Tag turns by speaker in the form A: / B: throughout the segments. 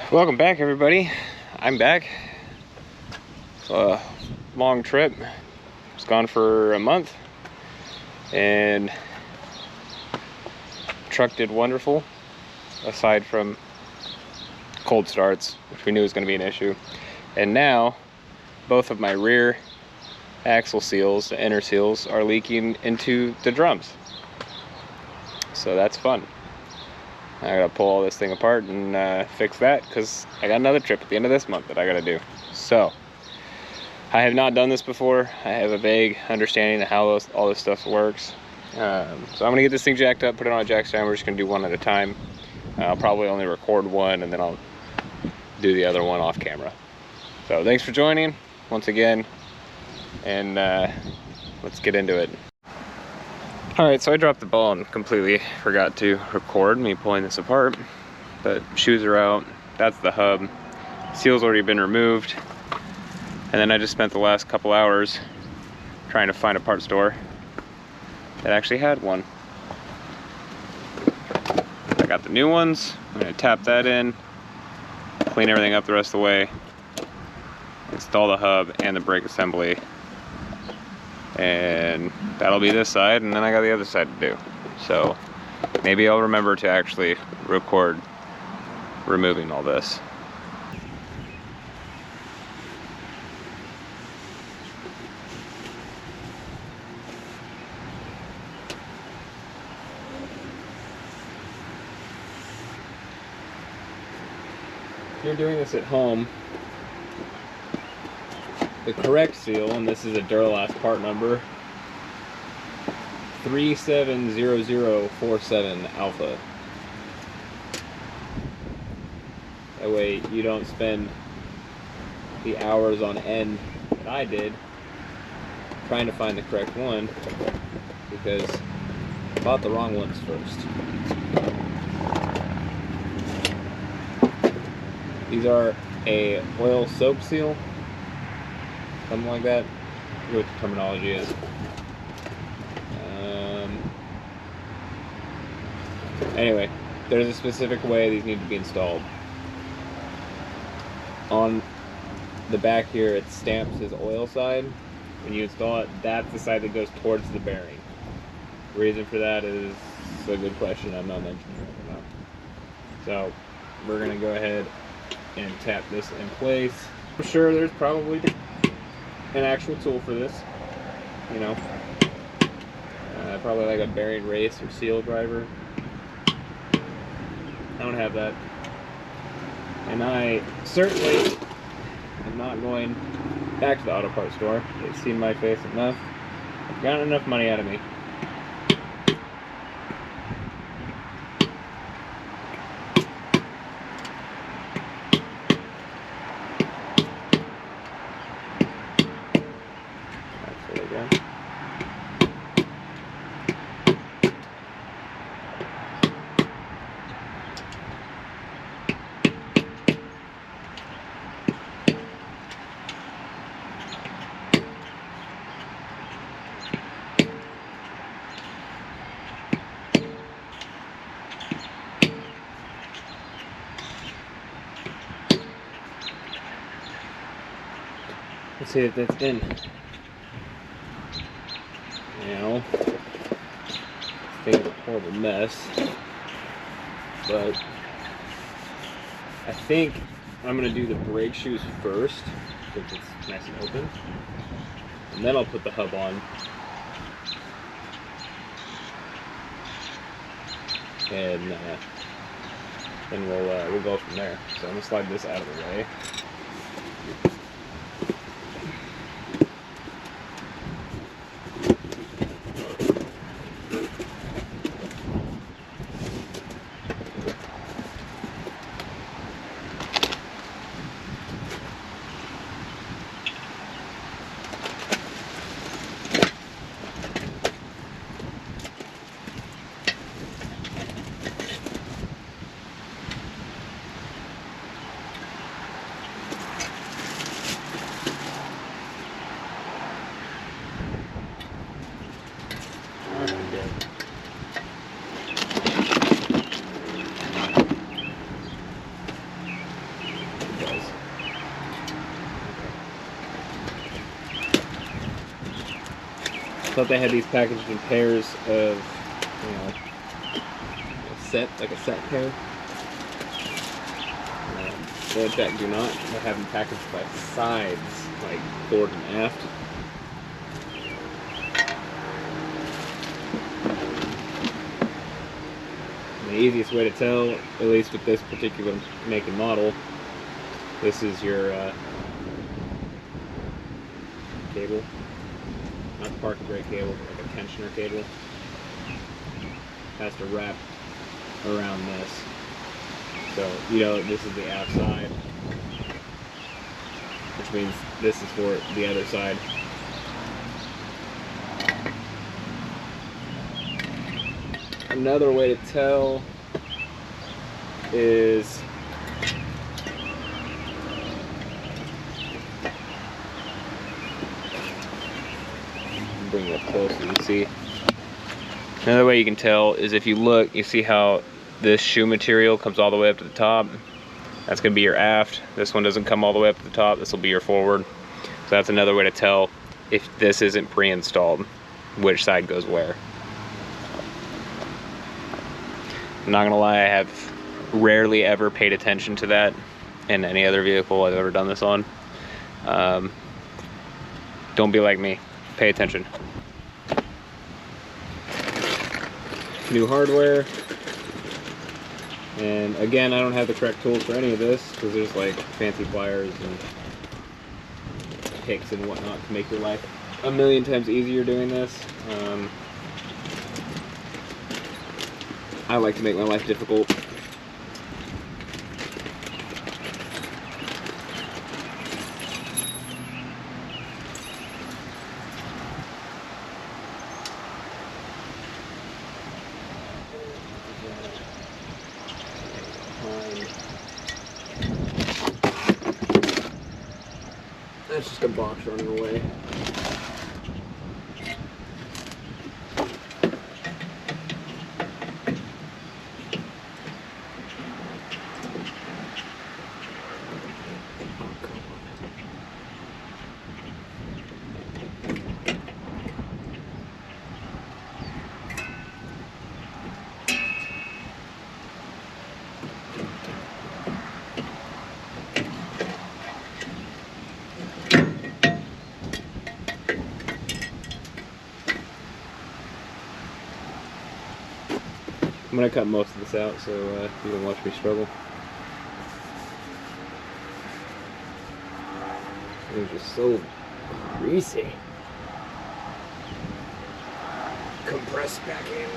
A: Welcome back, everybody. I'm back. It's a long trip. It's gone for a month, and truck did wonderful, aside from cold starts, which we knew was going to be an issue. And now both of my rear axle seals, the inner seals, are leaking into the drums. So that's fun. I gotta pull all this thing apart and fix that, because I got another trip at the end of this month that I gotta do. So I have not done this before. I have a vague understanding of how all this stuff works. So I'm gonna get this thing jacked up, put it on a jack stand. We're just gonna do one at a time. I'll probably only record one, and then I'll do the other one off camera. So thanks for joining once again, and let's get into it. Alright, so I dropped the ball and completely forgot to record me pulling this apart. But shoes are out, that's the hub, seal's already been removed, and then I just spent the last couple hours trying to find a part store that actually had one. I got the new ones. I'm going to tap that in, clean everything up the rest of the way, install the hub and the brake assembly, and that'll be this side, and then I got the other side to do. So maybe I'll remember to actually record removing all this. If you're doing this at home, the correct seal, and this is a Duralast part number, 370047 alpha. That way you don't spend the hours on end that I did trying to find the correct one, because I bought the wrong ones first. These are a oil soak seal, something like that. I forget what the terminology is. Anyway, there's a specific way these need to be installed. On the back here, it stamps as oil side. When you install it, that's the side that goes towards the bearing. The reason for that is a good question. I'm not mentioning it right now. So we're going to go ahead and tap this in place. I'm sure there's probably an actual tool for this, you know, probably like a bearing race or seal driver. I don't have that, and I certainly am not going back to the auto parts store. They've seen my face enough. They've gotten enough money out of me. Let's see if that's in. Now, this thing is a horrible mess, but I think I'm going to do the brake shoes first, since it's nice and open, and then I'll put the hub on, and then we'll go from there. So I'm going to slide this out of the way. thought they had these packaged in pairs of, you know, like a set pair. They in fact do not. They have them packaged by sides, like forward and aft. And the easiest way to tell, at least with this particular make and model, this is your cable, not the parking brake cable, but like a tensioner cable. Has to wrap around this. So, you know, this is the aft side, which means this is for the other side. Another way to tell is bring it up close so you can see. Another way you can tell is if you look, you see how this shoe material comes all the way up to the top. That's going to be your aft. This one doesn't come all the way up to the top. This will be your forward. So that's another way to tell if this isn't pre-installed, which side goes where. I'm not gonna lie, I have rarely ever paid attention to that in any other vehicle I've ever done this on. Don't be like me. Pay attention. New hardware. And again, I don't have the correct tools for any of this because there's like fancy pliers and picks and whatnot to make your life a million times easier doing this. I like to make my life difficult. That's just a box running away. I'm gonna cut most of this out so you can watch me struggle. It's just so greasy. Compress back in.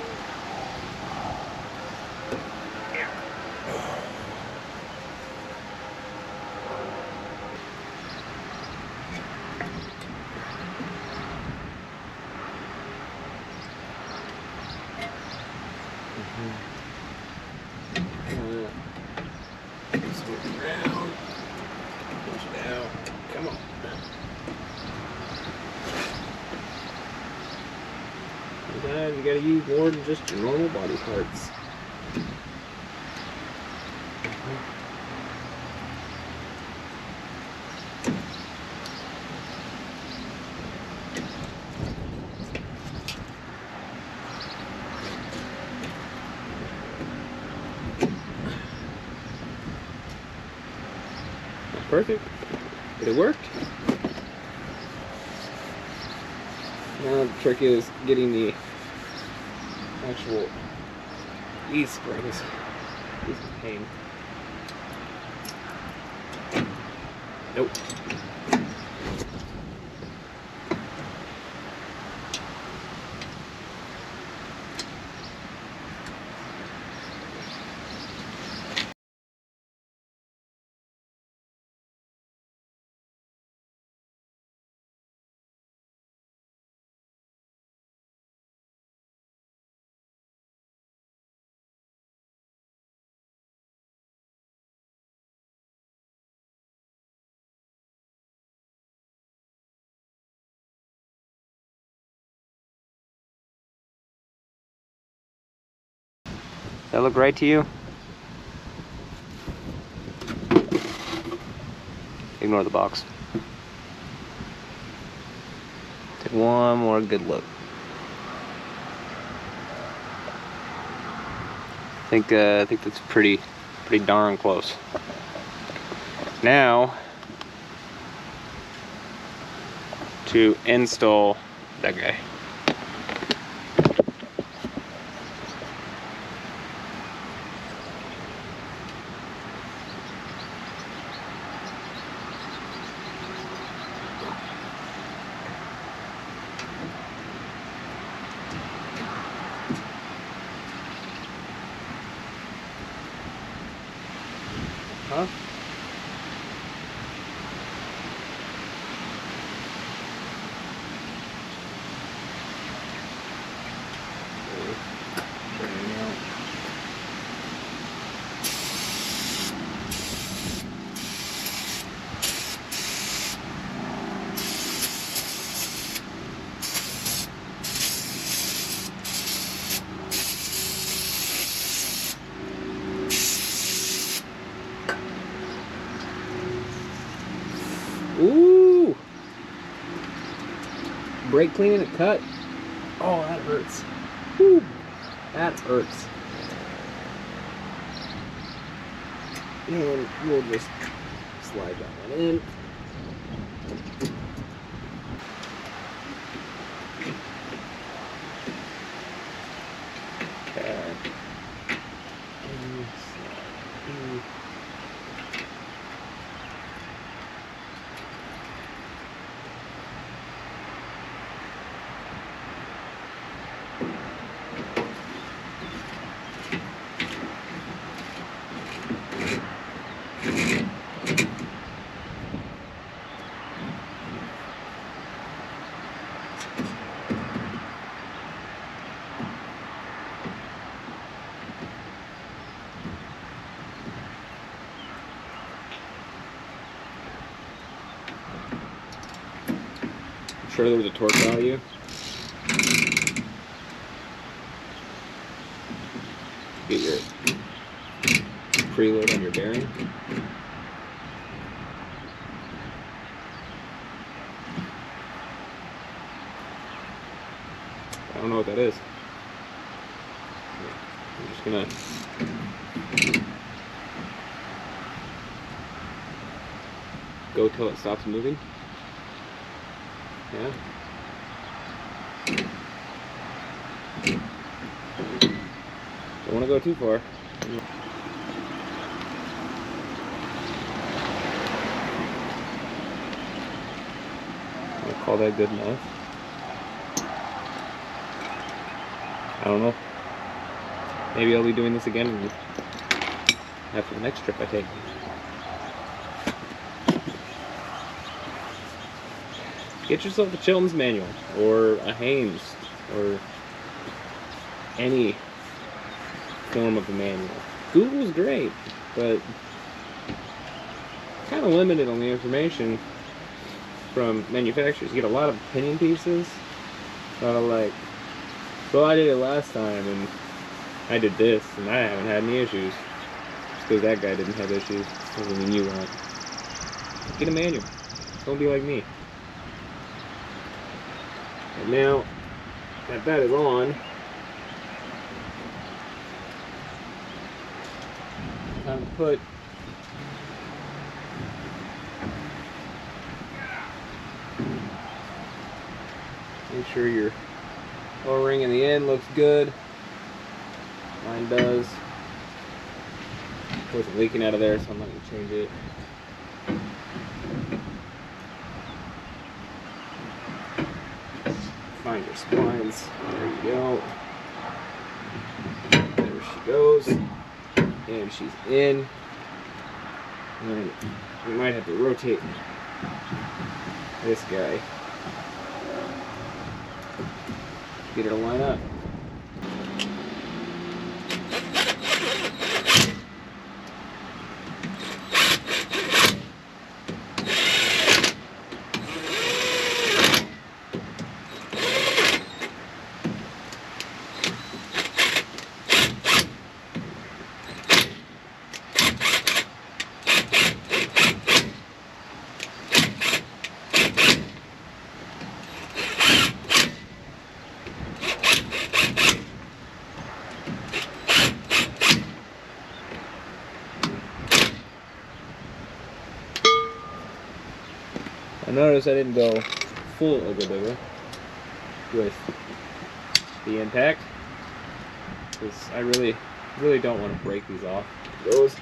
A: Around. Push it out. Come on. Sometimes you gotta use more than just your normal body parts. Perfect. It worked. Now the trick is getting the actual these springs. These are a pain. Nope. That look right to you? Ignore the box. Take one more good look. I think that's pretty darn close. Now to install that guy. Huh? Ooh! Brake cleaning it cut. Oh, that hurts. Woo! That hurts. And we'll just slide that one in. Okay. And slide in. Sure there was a torque value. Get your preload on your bearing. I don't know what that is. I'm just gonna go till it stops moving. Yeah. Don't want to go too far. I'll call that good enough. I don't know. Maybe I'll be doing this again after the next trip I take. Get yourself a Chilton's manual, or a Haynes, or any form of a manual. Google's great, but kind of limited on the information from manufacturers. You get a lot of opinion pieces, a lot of like, well, I did it last time, and I did this, and I haven't had any issues. Just because that guy didn't have issues doesn't mean you won't. Get a manual. Don't be like me. And now that is on, time to put make sure your O-ring in the end looks good. Mine does. It wasn't leaking out of there, so I'm not going to change it. Find your splines. There you go. There she goes. And she's in. And we might have to rotate this guy. Get her to line up. I noticed I didn't go full Oga with the impact, because I really don't want to break these off. Those.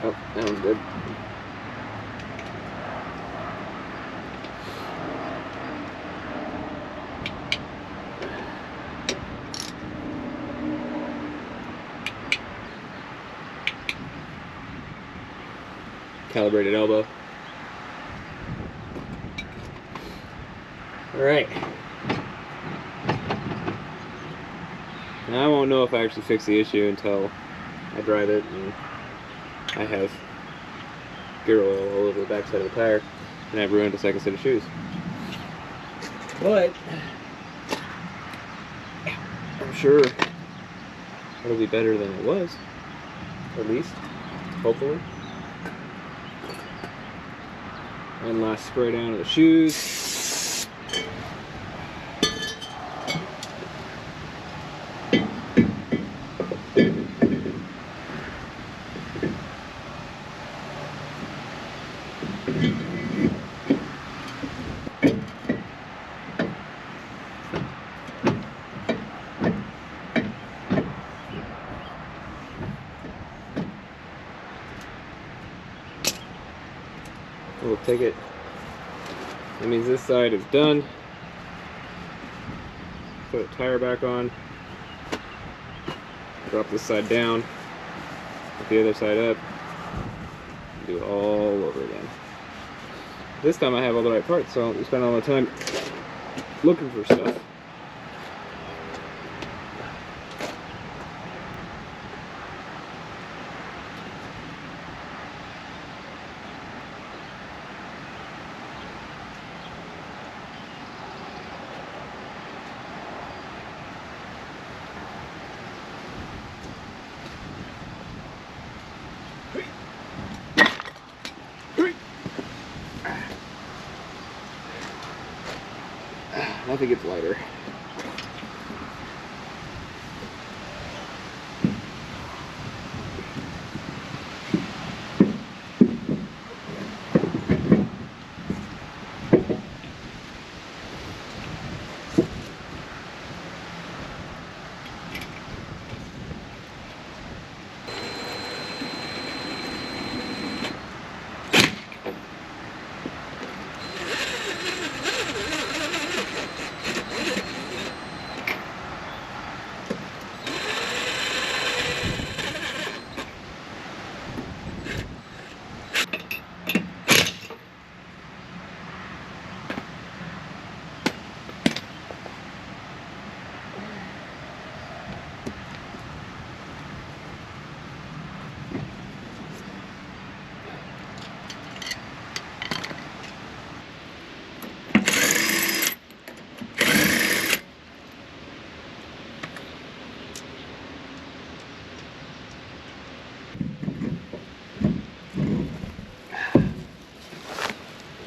A: Oh, that one's good. Calibrated elbow. All right. Now I won't know if I actually fix the issue until I drive it and I have gear oil all over the backside of the tire and I've ruined a second set of shoes. But I'm sure it'll be better than it was, at least, hopefully. One last spray down of the shoes. We'll take it. That means this side is done. Put the tire back on. Drop this side down. Put the other side up. Do it all over again. This time I have all the right parts, so I don't spend all my time looking for stuff. I think it's lighter.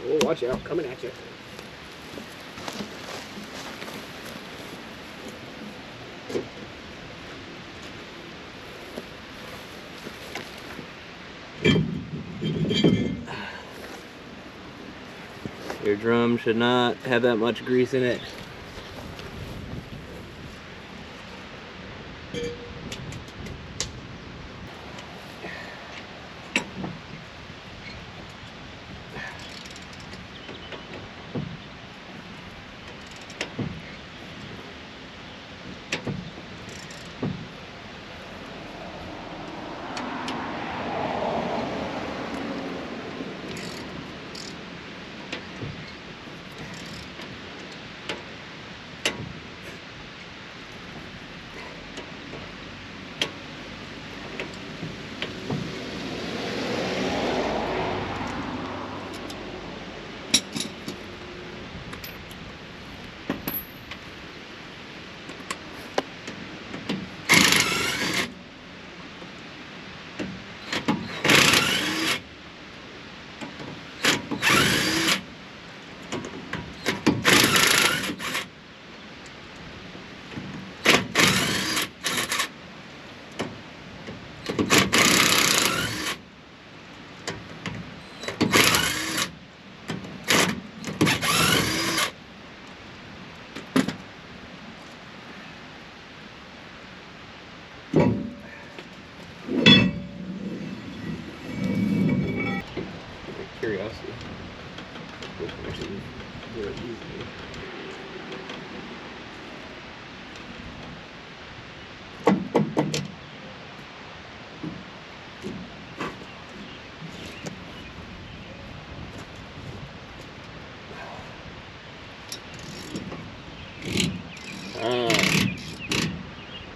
A: Oh, watch out, coming at you. Your drum should not have that much grease in it.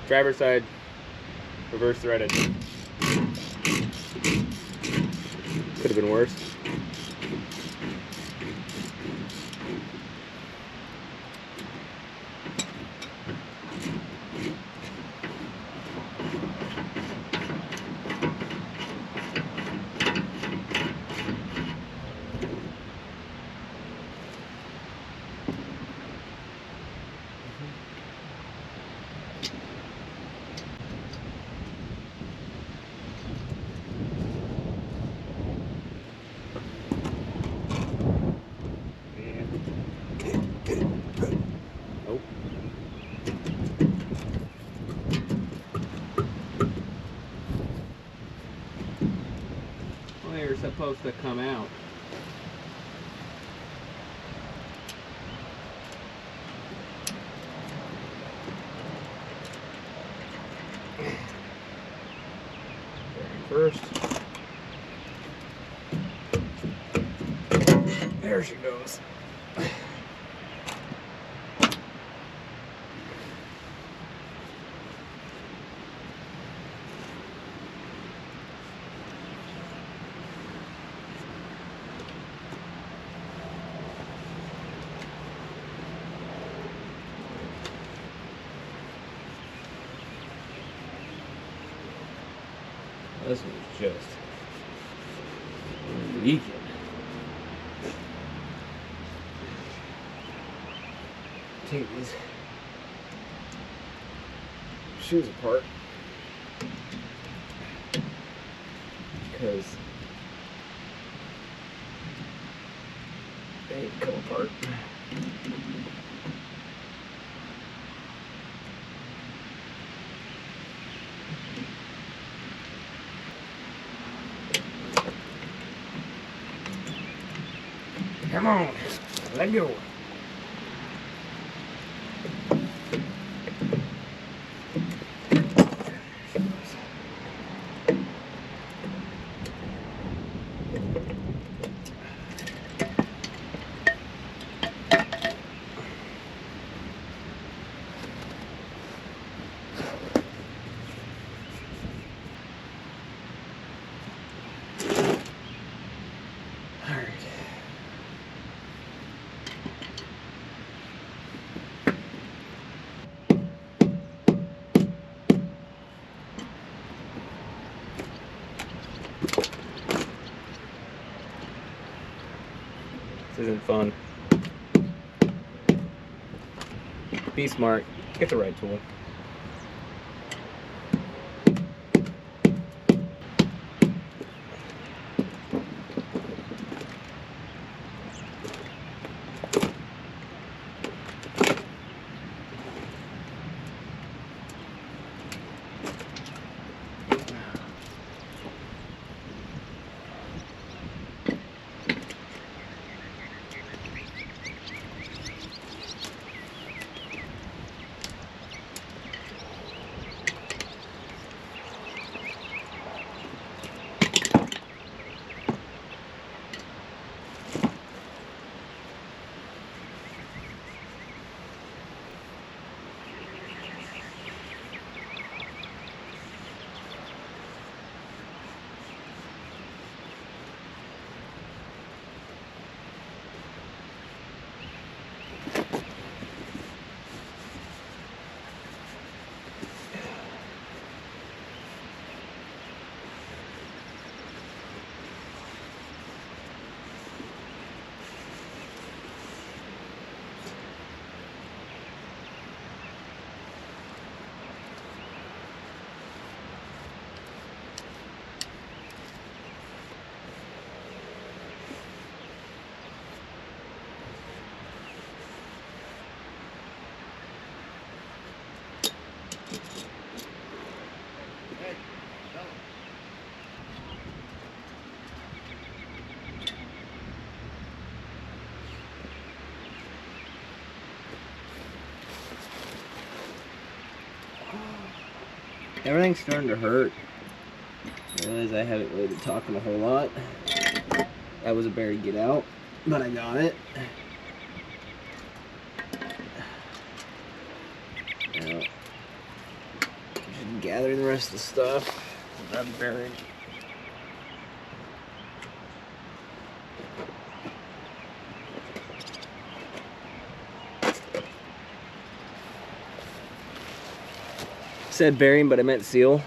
A: Driver's side, reverse threaded. Could have been worse. Nope. Well, you're supposed to come out. First. There she goes. This one's just leaking. Take these shoes apart because they need to come apart. Come on, let go. This isn't fun. Be smart. Get the right tool. Everything's starting to hurt. I realize I haven't really been talking a whole lot. That was a bear to get out, but I got it. Now, gathering the rest of the stuff. Grab the bearing. Said bearing, but I meant seal.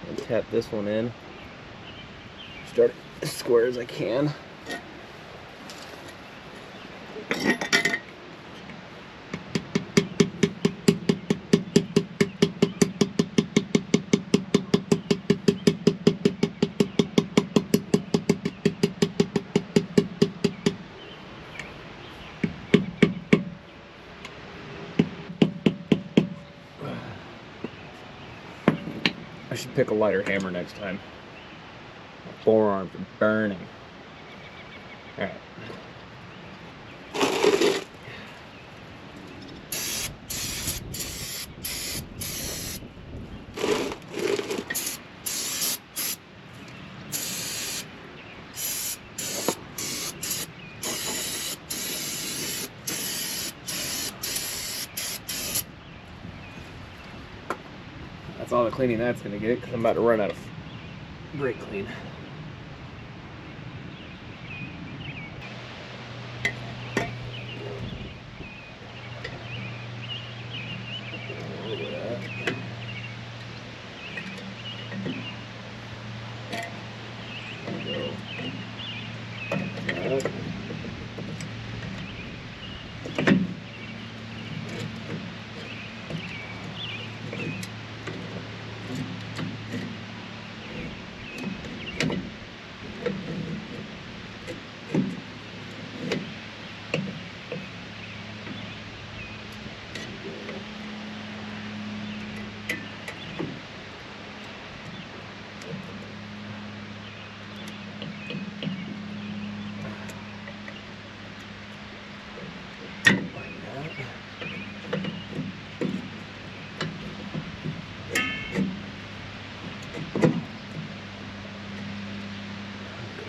A: And tap this one in. Start it as square as I can. I should pick a lighter hammer next time. My forearms are burning. Alright. That's all the cleaning that's gonna get, because I'm about to run out of brake clean. Look at that.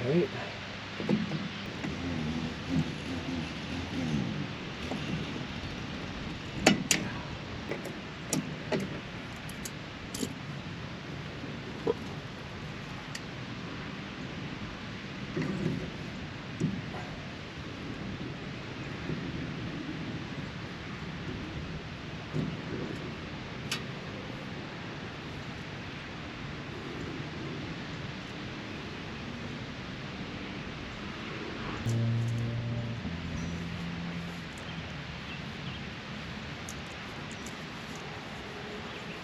A: There we go. Okay.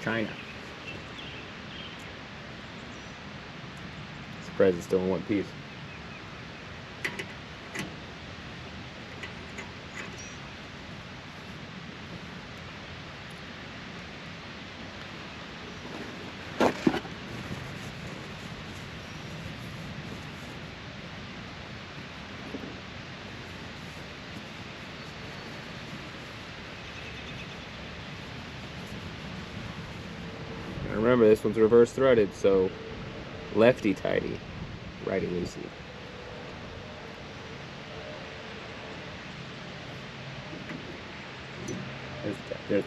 A: China. Surprised it's still in one piece. Remember, this one's reverse threaded, so lefty tighty, righty loosey. There's the tighty.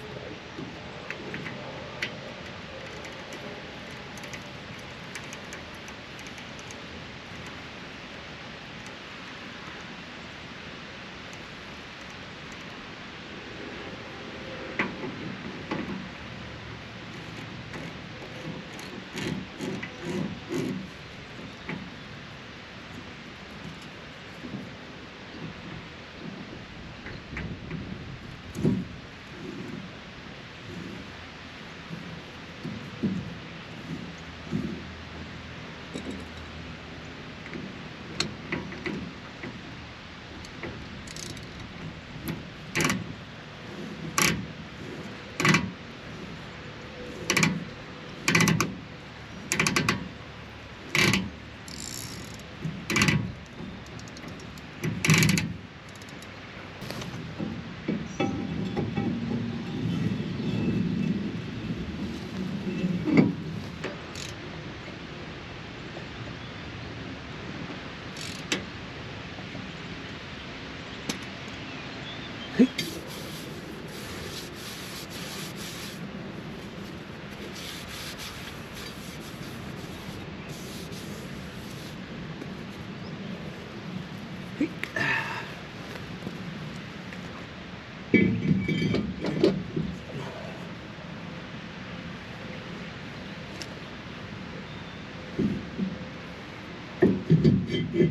A: Alright,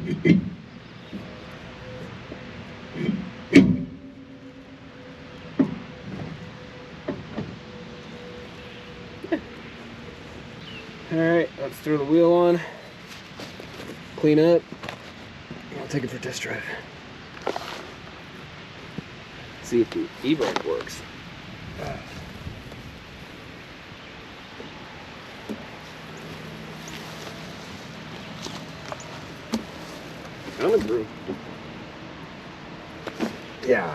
A: let's throw the wheel on, clean up, and I'll take it for a test drive. See if the e-brake works. Coming through. Yeah.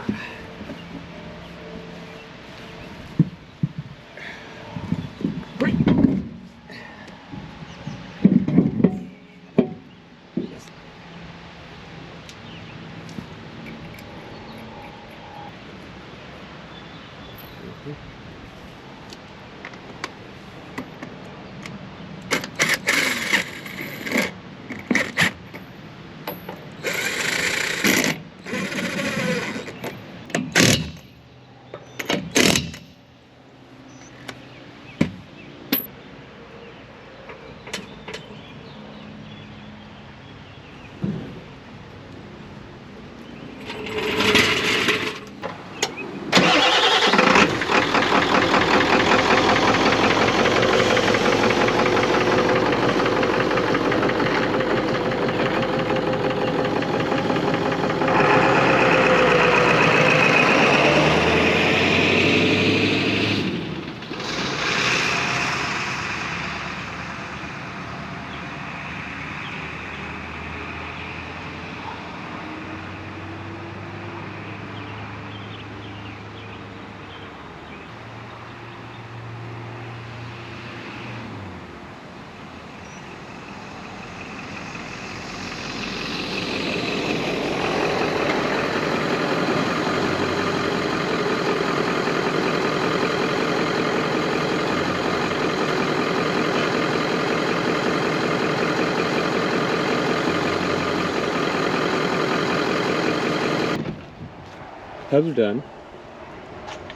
A: Hubs are done.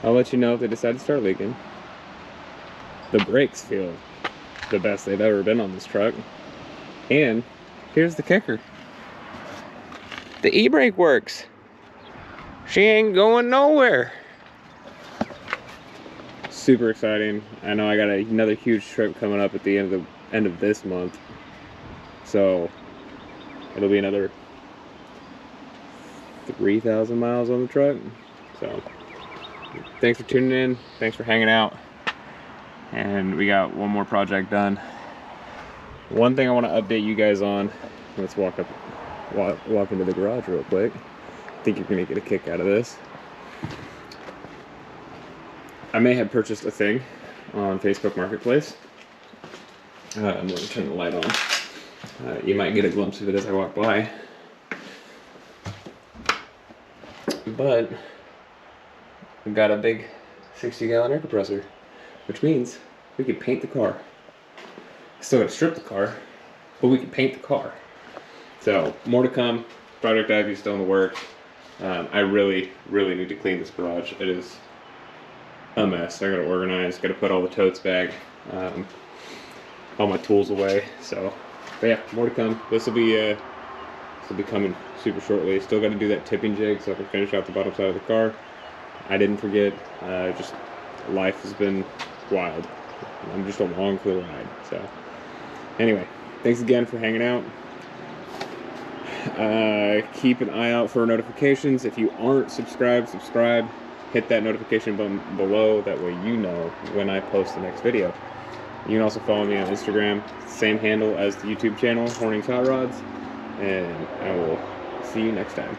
A: I'll let you know if they decide to start leaking. The brakes feel the best they've ever been on this truck. And here's the kicker. The e-brake works. She ain't going nowhere. Super exciting. I know I got another huge trip coming up at the end of this month. So it'll be another 3,000 miles on the truck. So thanks for tuning in, thanks for hanging out, and we got one more project done. One thing I want to update you guys on, let's walk into the garage real quick. I think you're gonna get a kick out of this. I may have purchased a thing on Facebook Marketplace. I'm going to turn the light on. You might get a glimpse of it as I walk by. But we've got a big 60-gallon air compressor, which means we could paint the car. Still got to strip the car, but we can paint the car. So more to come. Project Ivy's still in the works. I really need to clean this garage. It is a mess. I got to organize. Got to put all the totes back, all my tools away. So, but yeah, more to come. This will be coming super shortly. Still got to do that tipping jig so I can finish out the bottom side of the car. I didn't forget. Just life has been wild. I'm just along for the ride. So anyway, thanks again for hanging out. Keep an eye out for notifications. If you aren't subscribed, subscribe. Hit that notification button below. That way you know when I post the next video. You can also follow me on Instagram. Same handle as the YouTube channel, Hornings Hot Rods. And I will see you next time.